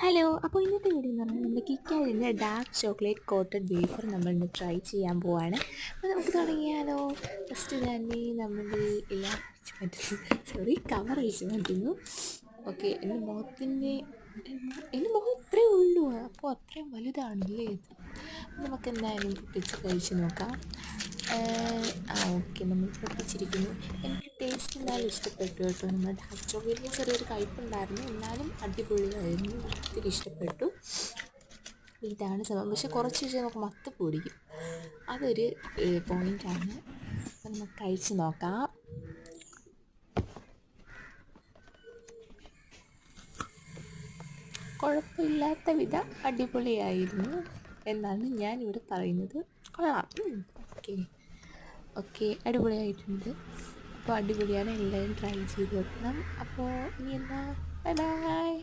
Hello, അപ്പോൾ ഇന്നത്തെ video എന്ന് പറഞ്ഞാൽ നമ്മുടെ കിക്കാഡിൻ്റെ ഡാർക്ക് ചോക്ലേറ്റ് കോട്ടഡ് വേഫർ നമ്മളിന്ന് ട്രൈ ചെയ്യാൻ പോവാണ്. അപ്പോൾ നമുക്ക് തുടങ്ങിയാലോ. ഫസ്റ്റ് തന്നെ നമ്മുടെ എല്ലാം അഴിച്ചു മാറ്റുന്നു, കവർ അഴിച്ചു മാറ്റുന്നു. ഓക്കെ, എൻ്റെ മുഖം ഇത്രയേ ഉള്ളൂ, അപ്പോൾ അത്രയും വലുതാണല്ലേ ഇത്. നമുക്ക് എന്തായാലും പൊട്ടിച്ച് കഴിച്ച് നോക്കാം. ഓക്കെ, നമ്മൾ പൊട്ടിച്ചിരിക്കുന്നു. എനിക്ക് ടേസ്റ്റ് എന്തായാലും ഇഷ്ടപ്പെട്ടു കേട്ടോ. നമ്മുടെ ഡാർക്ക് ചോക്ലേറ്റിന് ചെറിയൊരു കയ്പുണ്ടായിരുന്നു, എന്നാലും അടിപൊളിയായിരുന്നു, ഒത്തിരി ഇഷ്ടപ്പെട്ടു. ഇതാണ് സംഭവം. പക്ഷെ കുറച്ച് വെച്ചാൽ നമുക്ക് മത്ത് പൊടിക്കും, അതൊരു പോയിൻ്റാണ്. അപ്പം നമുക്ക് കഴിച്ച് നോക്കാം. കുഴപ്പമില്ലാത്ത വിധം അടിപൊളിയായിരുന്നു എന്നാണ് ഞാനിവിടെ പറയുന്നത്. കൊള്ളാം. ഓക്കെ ഓക്കെ, അടിപൊളിയായിട്ടുണ്ട്. അപ്പോൾ അടിപൊളിയാണ്, എല്ലാവരും ട്രൈ ചെയ്ത് വെക്കണം. അപ്പോൾ ഇനി എന്താ, ബൈ ബൈ.